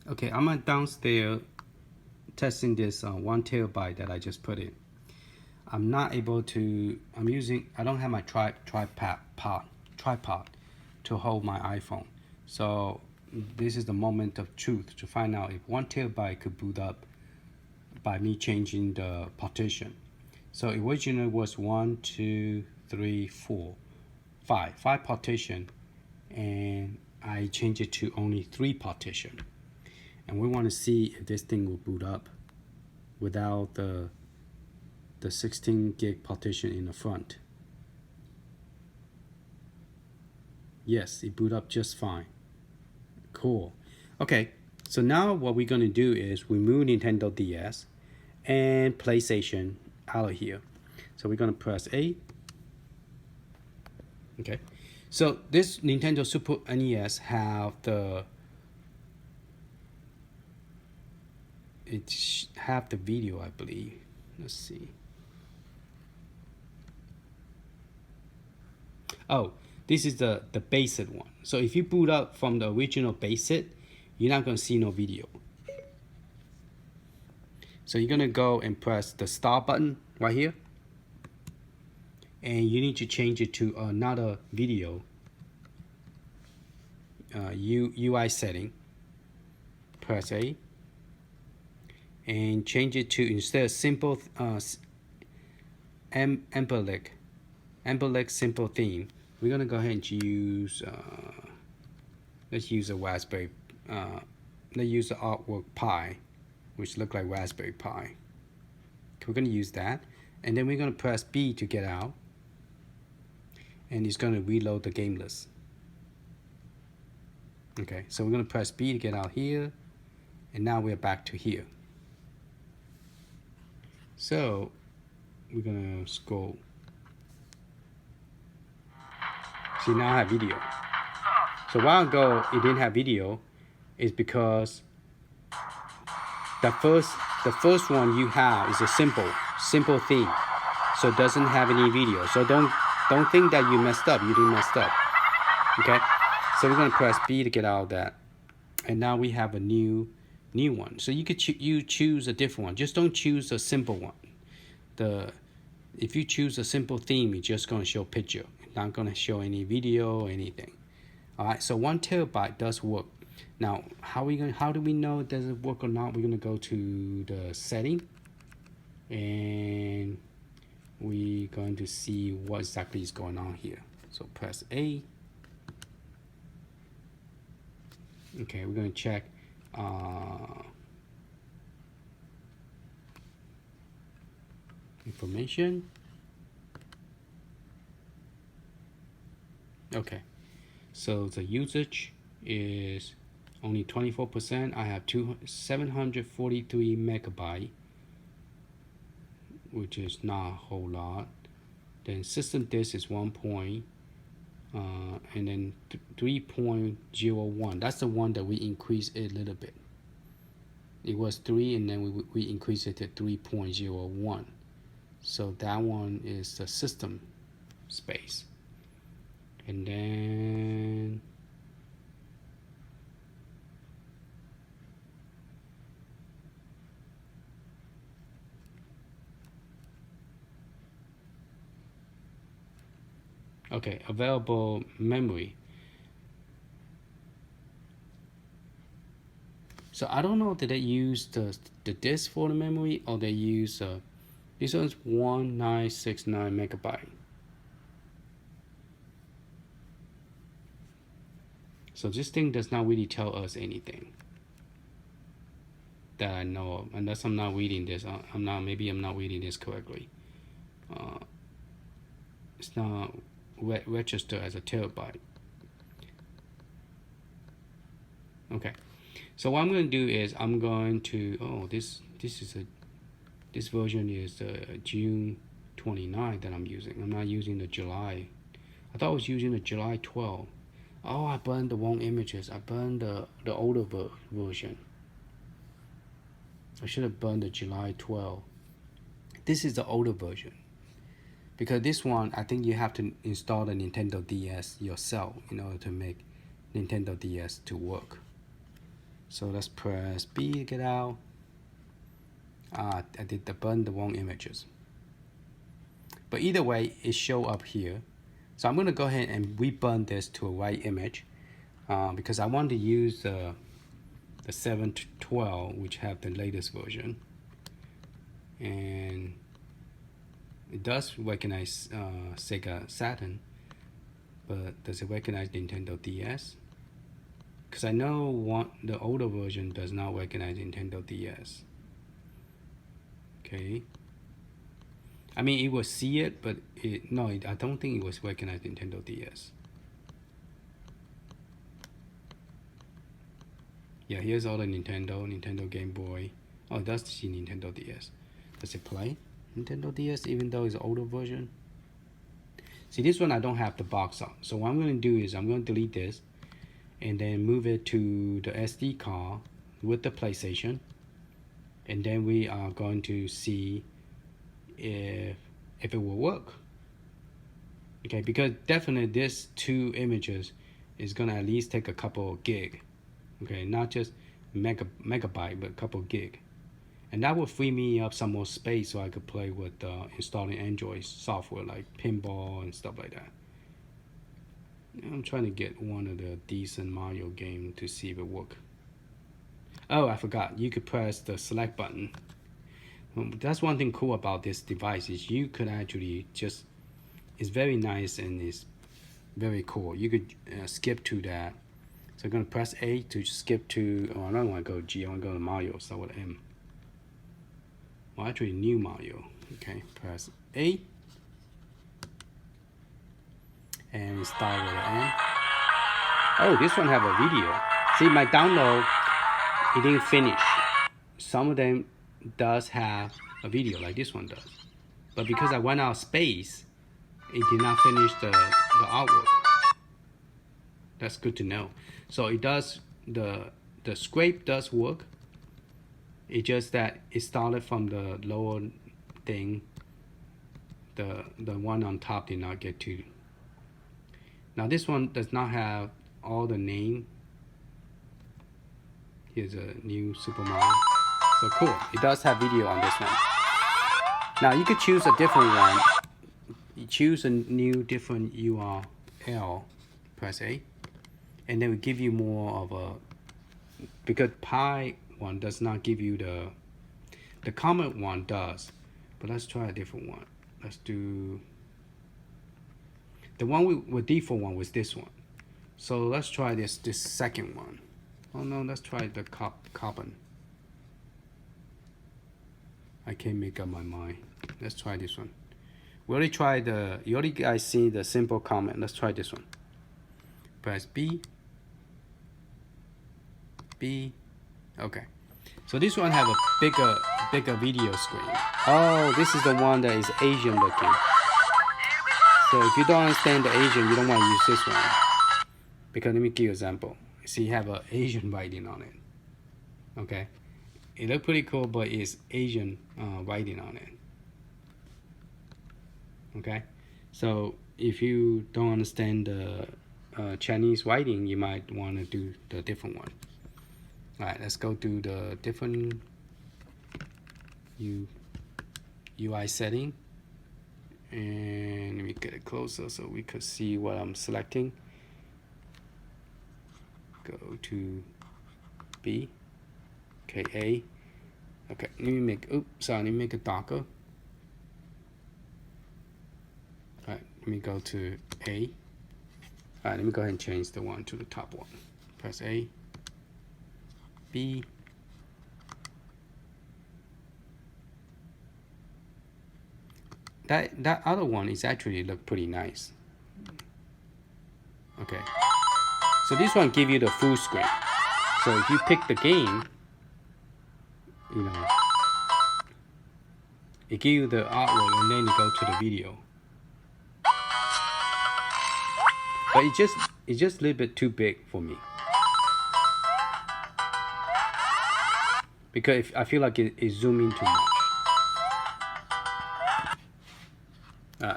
Okay, I'm downstairs testing this 1 terabyte that I just put in. I'm not able to. I don't have my tripod to hold my iPhone. So this is the moment of truth to find out if 1 terabyte could boot up by me changing the partition. So originally was 1, 2, 3, 4, 5 partition, and I changed it to only 3 partition. And we want to see if this thing will boot up without the 16 gig partition in the front. Yes, it boot up just fine. Cool. Okay, so now what we're going to do is remove Nintendo DS and PlayStation out of here. So we're going to press A. Okay, so this Nintendo Super NES have have the video, I believe. Let's see. Oh, this is the basic one. So if you boot up from the original basic, you're not going to see no video. So you're going to go and press the start button right here. And you need to change it to another video UI setting. Press A. And change it to, instead of simple Amberlick simple theme, we're going to go ahead and use, let's use a Raspberry, let's use the artwork Pi, which look like Raspberry Pi. We're going to use that, and then we're going to press B to get out, and it's going to reload the game list. Okay, so we're going to press B to get out here, and now we're back to here. So we're going to scroll. See, now I have video. So a while ago it didn't have video, is because the first one you have is a simple theme, so it doesn't have any video. So don't think that you messed up. You didn't mess up. Okay, so we're gonna press B to get out of that, and now we have a new one. So you could choose a different one. Just don't choose a simple one. If you choose a simple theme, it's just gonna show picture. It's not gonna show any video or anything. All right, so 1 terabyte does work. Now, how do we know does it work or not? We're gonna go to the setting, and we're going to see what exactly is going on here. So press A. Okay, we're gonna check information. Okay, so the usage is only 24%. I have 743 megabyte, which is not a whole lot. Then system disk is 1 point, and then 3.01. That's the one that we increased a little bit. It was 3, and then we increased it to 3.01. So that one is the system space. And then okay, available memory. So I don't know, did they use the disk for the memory, or they use this one's 1969 megabyte. So this thing does not really tell us anything that I know of, unless I'm not reading this. Maybe I'm not reading this correctly. It's not registered as a terabyte. Okay, so what I'm going to do is I'm going to this version is June 29 that I'm using. I'm not using the July. I thought I was using the July 12. Oh, I burned the wrong images. I burned the older version. I should have burned the July 12. This is the older version. Because this one, I think you have to install the Nintendo DS yourself in order to make Nintendo DS to work. So let's press B to get out. I did burn the wrong images. But either way, it show up here. So I'm going to go ahead and reburn this to a right image because I want to use the 712, which have the latest version. And it does recognize Sega Saturn, but does it recognize Nintendo DS? Because I know the older version does not recognize Nintendo DS. Okay. I mean, it will see it, but I don't think it was recognize Nintendo DS. Yeah, here's all the Nintendo Game Boy. Oh, it does see Nintendo DS. Does it play Nintendo DS even though it's an older version? See, this one I don't have the box on. So what I'm going to do is I'm going to delete this and then move it to the SD card with the PlayStation. And then we are going to see if it will work. Okay, because definitely this 2 images is going to at least take a couple of gig. Okay, not just megabyte, but a couple of gig. And that will free me up some more space so I could play with installing Android software like pinball and stuff like that. I'm trying to get one of the decent Mario game to see if it works. Oh, I forgot. You could press the select button. That's one thing cool about this device is you could actually just, it's very nice and it's very cool. You could skip to that. So I'm going to press A to skip to, I don't want to go G, I want to go to Mario, start with M. Well, actually new Mario. Okay, press A. And start with an N. Oh, this one have a video. See, my download, it didn't finish. Some of them does have a video like this one does. But because I went out of space, it did not finish the artwork. That's good to know. So it does, the scrape does work. It's just that it started from the lower thing. The one on top did not get to. Now this one does not have all the name. Here's a new Super Mario. So cool. It does have video on this one. Now you could choose a different one. You choose a new different URL. Press A. And then we give you more of a, because Pi one does not give you the comment one does. But let's try a different one. Let's do the one with default one was this one. So let's try this second one. Oh no, let's try the carbon. I can't make up my mind. Let's try this one. We already tried you already guys see the simple comment. Let's try this one. Press B. B. Okay. So this one have a bigger video screen. Oh, this is the one that is Asian looking. So if you don't understand the Asian, you don't want to use this one. Because let me give you an example. See, you have an Asian writing on it. Okay. It looks pretty cool, but it's Asian writing on it. Okay. So if you don't understand the Chinese writing, you might want to do the different one. All right, let's go to the different UI setting. And let me get it closer so we could see what I'm selecting. Go to B. Okay, A. Okay, let me make, let me make it darker. All right, let me go to A. All right, let me go ahead and change the one to the top one. Press A. B. That other one is actually look pretty nice. Okay. So this one give you the full screen. So if you pick the game, you know, it gives you the artwork and then you go to the video. But it's just a little bit too big for me. Because I feel like it's zooming too much.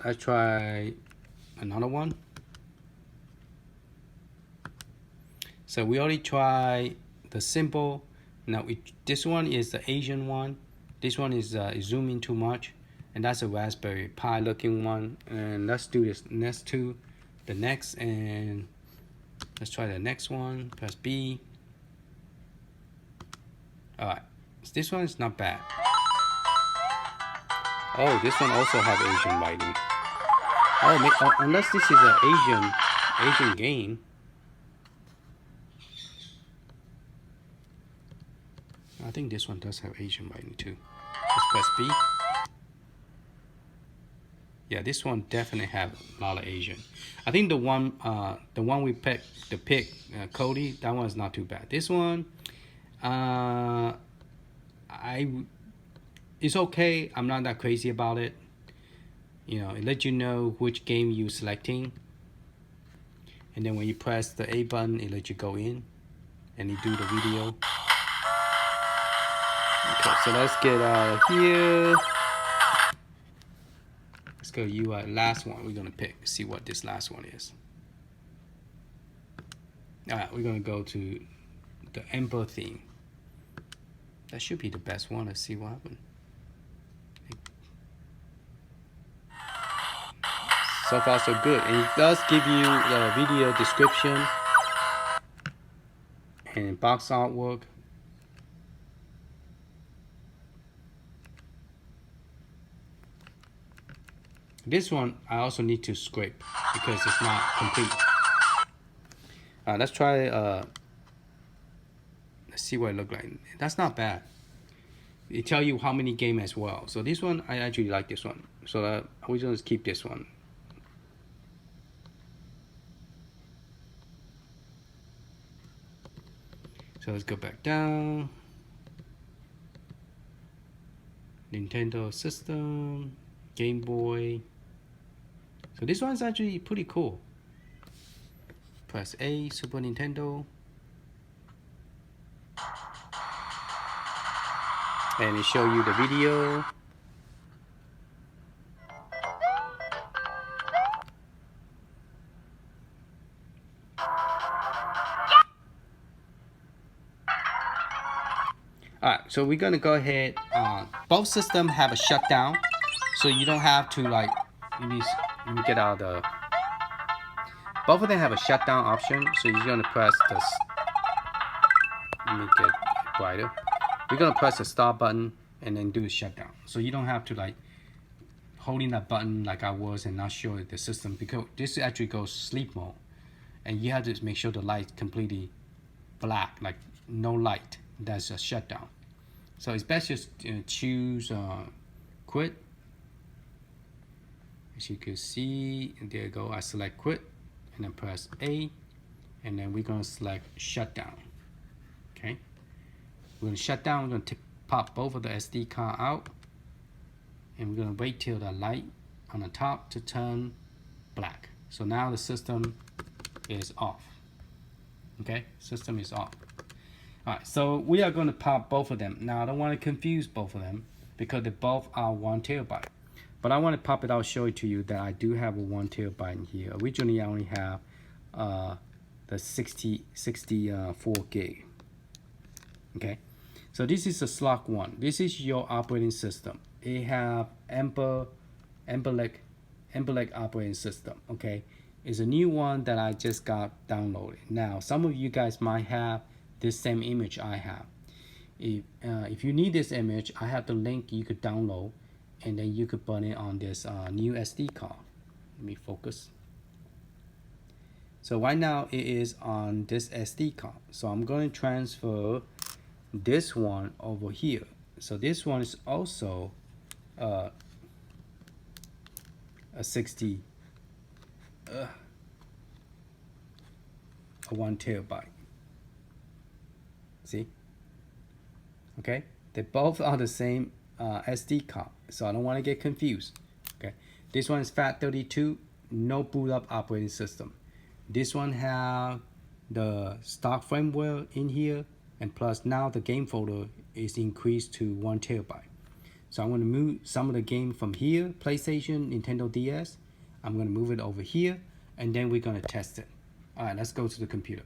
Let's try another one. So we already tried the simple. Now this one is the Asian one. This one is zooming too much, and that's a Raspberry Pi looking one. And let's do this next to the next, and let's try the next one. Press B. All right, this one is not bad. Oh, this one also have Asian writing. Oh, unless this is an Asian game. I think this one does have Asian writing too. Let's press B. Yeah, this one definitely have a lot of Asian. I think the one we picked, Cody, that one is not too bad. This one, it's okay. I'm not that crazy about it. You know, it lets you know which game you're selecting, and then when you press the A button, it lets you go in, and you do the video. Okay, so let's get out of here. Let's go UI last one. We're gonna pick. See what this last one is. All right, we're gonna go to the Emperor theme. That should be the best one. Let's see what happens. So far so good, and it does give you the video description and box artwork. This one I also need to scrape because it's not complete. Let's try. Let's see what it looks like. That's not bad. It tells you how many games as well. So this one I actually like this one. So we're gonna keep this one. So let's go back down. Nintendo system, Game Boy. So this one's actually pretty cool. Press A, Super Nintendo. And it show you the video. Alright, so we're gonna go ahead. Both systems have a shutdown, so you don't have to like. Let me get out the. Both of them have a shutdown option, so you're gonna press the. Let me get brighter. We're gonna press the start button and then do the shutdown, so you don't have to like holding that button like I was and not show the system, because this actually goes sleep mode, and you have to make sure the light completely black, like no light. That's a shutdown. So it's best just choose quit. As you can see, and there you go. I select quit and then press A, and then we're gonna select shutdown. Okay, we're gonna shut down. We're gonna pop both of the SD card out, and we're gonna wait till the light on the top to turn black. So now the system is off. Okay, system is off. Alright, so we are going to pop both of them. Now I don't want to confuse both of them because they both are 1 terabyte. But I want to pop it out, show it to you that I do have a 1 terabyte in here. Originally I only have the 64 gig. Okay, so this is a Stock 1. This is your operating system. It have Emberlake operating system. Okay, it's a new one that I just got downloaded. Now some of you guys might have this same image I have. If you need this image, I have the link you could download, and then you could put it on this new SD card. Let me focus. So right now it is on this SD card. So I'm going to transfer this one over here. So this one is also a 1 terabyte. See? Okay, they both are the same SD card, so I don't want to get confused. Okay, this one is FAT32, no boot up operating system. This one have the stock firmware in here, and plus now the game folder is increased to 1 terabyte. So I'm going to move some of the game from here, PlayStation, Nintendo DS. I'm going to move it over here, and then we're going to test it. All right, let's go to the computer.